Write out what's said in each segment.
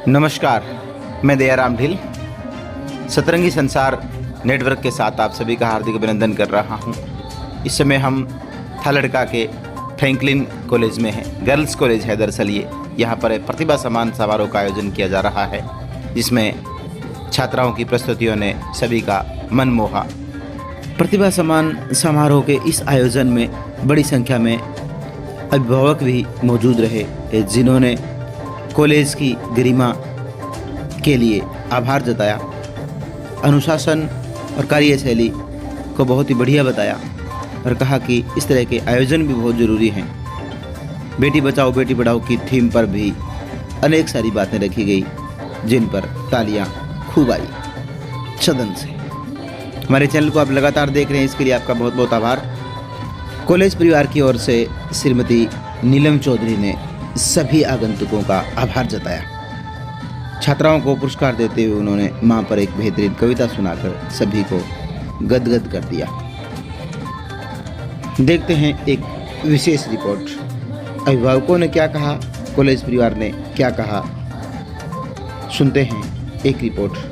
नमस्कार, मैं दयाराम ढिल सतरंगी संसार नेटवर्क के साथ आप सभी का हार्दिक अभिनंदन कर रहा हूं। इस समय हम थालड़का के फ्रैंकलिन कॉलेज में हैं। गर्ल्स कॉलेज है दरअसल ये। यहाँ पर प्रतिभा सम्मान समारोह का आयोजन किया जा रहा है, जिसमें छात्राओं की प्रस्तुतियों ने सभी का मन मोहा। प्रतिभा सम्मान समारोह के इस आयोजन में बड़ी संख्या में अभिभावक भी मौजूद रहे, जिन्होंने कॉलेज की गरिमा के लिए आभार जताया, अनुशासन और कार्यशैली को बहुत ही बढ़िया बताया और कहा कि इस तरह के आयोजन भी बहुत ज़रूरी हैं। बेटी बचाओ बेटी पढ़ाओ की थीम पर भी अनेक सारी बातें रखी गई, जिन पर तालियां खूब आई सदन से। हमारे चैनल को आप लगातार देख रहे हैं, इसके लिए आपका बहुत बहुत आभार। कॉलेज परिवार की ओर से श्रीमती नीलम चौधरी ने सभी आगंतुकों का आभार जताया। छात्राओं को पुरस्कार देते हुए उन्होंने मां पर एक बेहतरीन कविता सुनाकर सभी को गदगद कर दिया। देखते हैं एक विशेष रिपोर्ट। अभिभावकों ने क्या कहा, कॉलेज परिवार ने क्या कहा, सुनते हैं एक रिपोर्ट।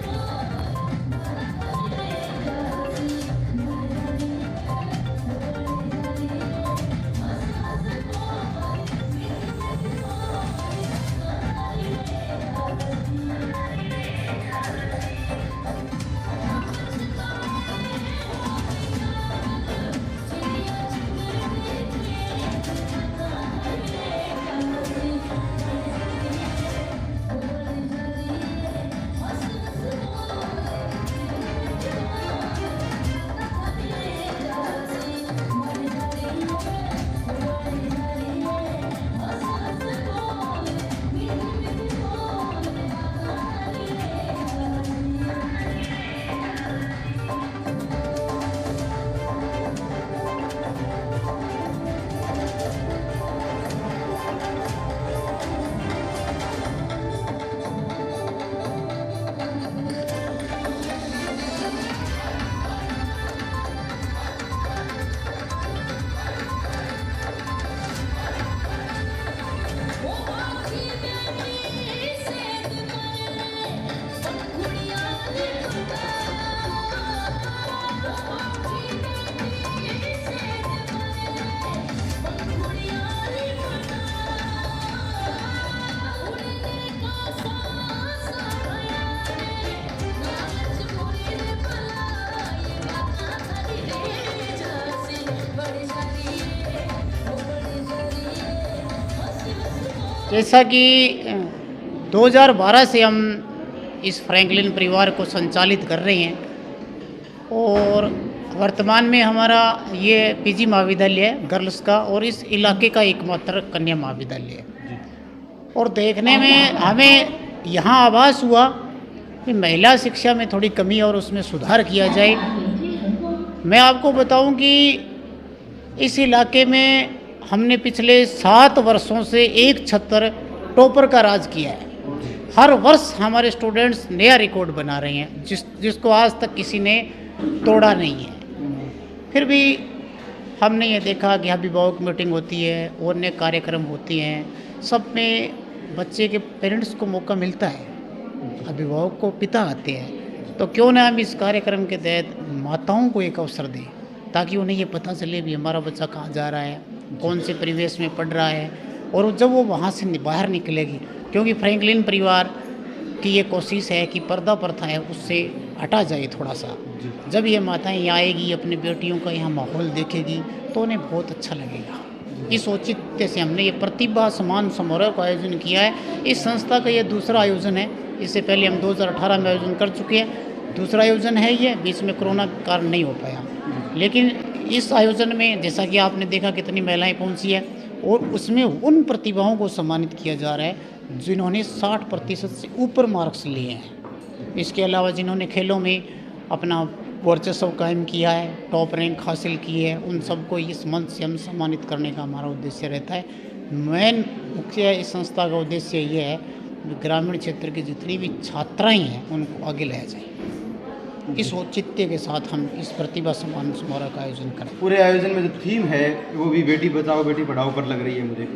जैसा कि 2012 से हम इस फ्रैंकलिन परिवार को संचालित कर रहे हैं और वर्तमान में हमारा ये पीजी महाविद्यालय है गर्ल्स का और इस इलाके का एकमात्र कन्या महाविद्यालय है। और देखने में हमें यहाँ आभास हुआ कि महिला शिक्षा में थोड़ी कमी और उसमें सुधार किया जाए। मैं आपको बताऊं कि इस इलाके में हमने पिछले 7 वर्षों से एक छत्र टॉपर का राज किया है। हर वर्ष हमारे स्टूडेंट्स नया रिकॉर्ड बना रहे हैं, जिसको आज तक किसी ने तोड़ा नहीं है। फिर भी हमने ये देखा कि अभिभावक मीटिंग होती है और अन्य कार्यक्रम होती हैं, सब में बच्चे के पेरेंट्स को मौका मिलता है, अभिभावक को पिता आते हैं। तो क्यों ना हम इस कार्यक्रम के तहत माताओं को एक अवसर दें, ताकि उन्हें ये पता चले भी हमारा बच्चा कहाँ जा रहा है, कौन से परिवेश में पढ़ रहा है, और जब वो वहाँ से बाहर निकलेगी, क्योंकि फ्रैंकलिन परिवार की ये कोशिश है कि पर्दा प्रथा है उससे हटा जाए थोड़ा सा। जब ये माताएं यहाँ आएगी, अपनी बेटियों का यहाँ माहौल देखेगी, तो उन्हें बहुत अच्छा लगेगा। इस औचित्य से हमने ये प्रतिभा सम्मान समारोह का आयोजन किया है। इस संस्था का ये दूसरा आयोजन है। इससे पहले हम 2018 में आयोजन कर चुके हैं, दूसरा आयोजन है ये। बीच में कोरोना के कारण नहीं हो पाया, लेकिन इस आयोजन में जैसा कि आपने देखा कितनी महिलाएं पहुंची है, और उसमें उन प्रतिभाओं को सम्मानित किया जा रहा है जिन्होंने 60% से ऊपर मार्क्स लिए हैं। इसके अलावा जिन्होंने खेलों में अपना वर्चस्व कायम किया है, टॉप रैंक हासिल की है, उन सबको इस मंच से हम सम्मानित करने का हमारा उद्देश्य रहता है। मेन मुख्य इस संस्था का उद्देश्य ये है ग्रामीण क्षेत्र की जितनी भी छात्राएं हैं उनको आगे लाया जाए। इस औचित्य के साथ हम इस प्रतिभा सम्मान समारोह का आयोजन करें। पूरे आयोजन में जो थीम है वो भी बेटी बचाओ बेटी पढ़ाओ पर लग रही है मुझे।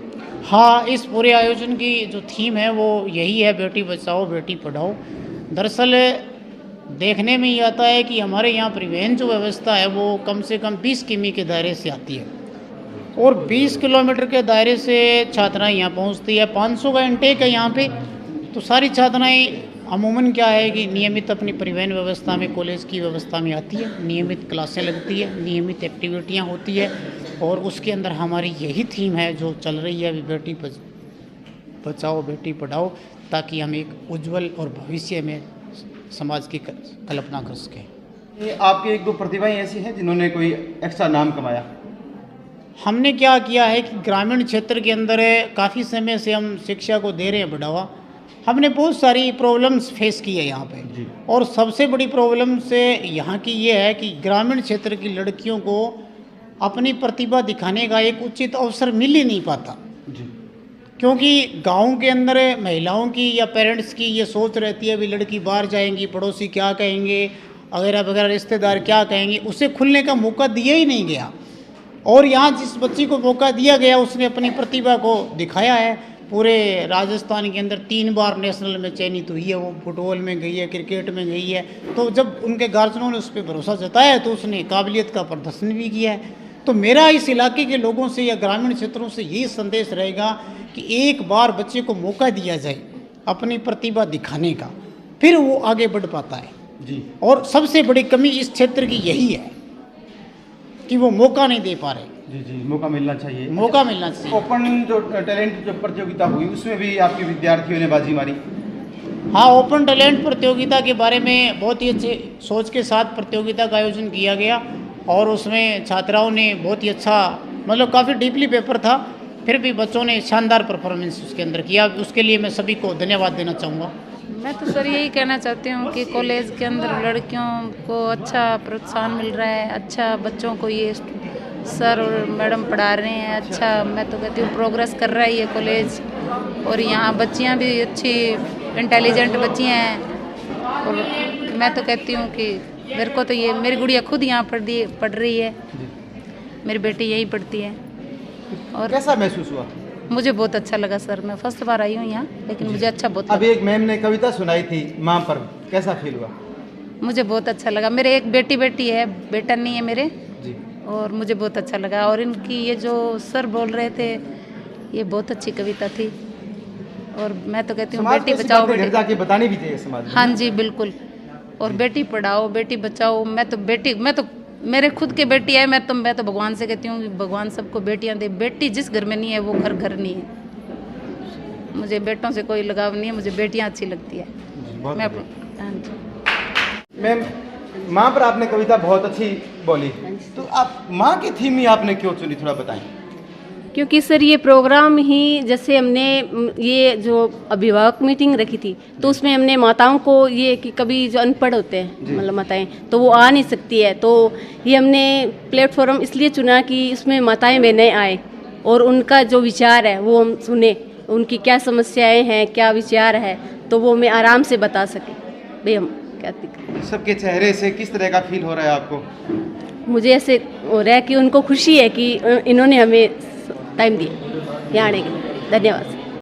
हाँ, इस पूरे आयोजन की जो थीम है वो यही है, बेटी बचाओ बेटी पढ़ाओ। दरअसल देखने में ये आता है कि हमारे यहाँ परिवहन जो व्यवस्था है वो कम से कम 20 किमी के दायरे से आती है और 20 किलोमीटर के दायरे से छात्राएं यहाँ पहुँचती है। 500 का इंटेक है यहाँ पे, तो सारी छात्राएं अमूमन क्या है कि नियमित अपनी परिवहन व्यवस्था में, कॉलेज की व्यवस्था में आती है, नियमित क्लासें लगती है, नियमित एक्टिविटियाँ होती है और उसके अंदर हमारी यही थीम है जो चल रही है, बेटी बचाओ बेटी पढ़ाओ, ताकि हम एक उज्जवल और भविष्य में समाज की कल्पना कर सकें। ये आपके एक दो प्रतिभाएं ऐसी हैं जिन्होंने कोई एक्स्ट्रा नाम कमाया? हमने क्या किया है कि ग्रामीण क्षेत्र के अंदर काफ़ी समय से हम शिक्षा को दे रहे हैं बढ़ावा। हमने बहुत सारी प्रॉब्लम्स फेस की है यहाँ पे और सबसे बड़ी प्रॉब्लम से यहाँ की ये है कि ग्रामीण क्षेत्र की लड़कियों को अपनी प्रतिभा दिखाने का एक उचित अवसर मिल ही नहीं पाता जी। क्योंकि गाँव के अंदर महिलाओं की या पेरेंट्स की ये सोच रहती है, भी लड़की बाहर जाएंगी, पड़ोसी क्या कहेंगे, वगैरह वगैरह, रिश्तेदार क्या कहेंगे, उसे खुलने का मौका दिया ही नहीं गया। और यहाँ जिस बच्ची को मौका दिया गया उसने अपनी प्रतिभा को दिखाया है। पूरे राजस्थान के अंदर 3 बार नेशनल में चयनित हुई है, वो फुटबॉल में गई है, क्रिकेट में गई है। तो जब उनके गार्जियनों ने उस पर भरोसा जताया तो उसने काबिलियत का प्रदर्शन भी किया है। तो मेरा इस इलाके के लोगों से या ग्रामीण क्षेत्रों से यही संदेश रहेगा कि एक बार बच्चे को मौका दिया जाए अपनी प्रतिभा दिखाने का, फिर वो आगे बढ़ पाता है जी। और सबसे बड़ी कमी इस क्षेत्र की यही है कि वो मौका नहीं दे पा रहे। जी जी, मौका मिलना चाहिए, मौका मिलना चाहिए। ओपन जो टैलेंट जो प्रतियोगिता हुई उसमें भी आपके विद्यार्थियों ने बाजी मारी? हाँ, ओपन टैलेंट प्रतियोगिता के बारे में बहुत ही अच्छे सोच के साथ प्रतियोगिता का आयोजन किया गया और उसमें छात्राओं ने बहुत ही अच्छा, मतलब काफ़ी डीपली पेपर था, फिर भी बच्चों ने शानदार परफॉर्मेंस उसके अंदर किया। उसके लिए मैं सभी को धन्यवाद देना चाहूँगा। मैं तो सर यही कहना चाहती हूँ कि कॉलेज के अंदर लड़कियों को अच्छा प्रोत्साहन मिल रहा है, अच्छा बच्चों को ये सर और मैडम पढ़ा रहे हैं, अच्छा मैं तो कहती हूँ प्रोग्रेस कर रहा है ये कॉलेज। और यहाँ बच्चियाँ भी अच्छी इंटेलिजेंट बच्चियाँ हैं और मैं तो कहती हूँ कि मेरे को तो ये, मेरी गुड़िया खुद यहाँ पढ़ रही है, मेरी बेटी यहीं पढ़ती है। और कैसा महसूस हुआ? मुझे बहुत अच्छा लगा सर, मैं फर्स्ट बार आई हूँ यहाँ, लेकिन मुझे अच्छा बहुत अभी एक मैम ने कविता सुनाई थी माँ पर, कैसा फील हुआ? मुझे बहुत अच्छा लगा। मेरे एक बेटी है, बेटा नहीं है मेरे जी। और मुझे बहुत अच्छा लगा। और इनकी ये जो सर बोल रहे थे ये बहुत अच्छी कविता थी और मैं तो कहती हूँ बेटी बचाओ बेटी जाके बतानी भी चाहिए समाज में। हाँ जी बिल्कुल, और बेटी पढ़ाओ बेटी बचाओ। मैं तो मेरे खुद के बेटी है, मैं तो भगवान से कहती हूँ कि भगवान सबको बेटियाँ दे। बेटी जिस घर में नहीं है वो घर नहीं है। मुझे बेटों से कोई लगाव नहीं है, मुझे बेटियाँ अच्छी लगती है। मैं हाँ जी। मैम, माँ पर आपने कविता बहुत अच्छी बोली, तो आप माँ की थीम ही आपने क्यों चुनी, थोड़ा बताएं। क्योंकि सर ये प्रोग्राम ही, जैसे हमने ये जो अभिभावक मीटिंग रखी थी तो उसमें हमने माताओं को ये कि कभी जो अनपढ़ होते हैं, मतलब माताएं, तो वो आ नहीं सकती है, तो ये हमने प्लेटफॉर्म इसलिए चुना कि इसमें माताएं बहनें आए और उनका जो विचार है वो हम सुने, उनकी क्या समस्याएं हैं, क्या विचार है, तो वो हमें आराम से बता सके भाई हम क्या दिक्कत। सबके चेहरे से किस तरह का फील हो रहा है आपको? मुझे ऐसे हो रहा है कि उनको खुशी है कि इन्होंने हमें टाइम दिया यहाँ आने के लिए। धन्यवाद।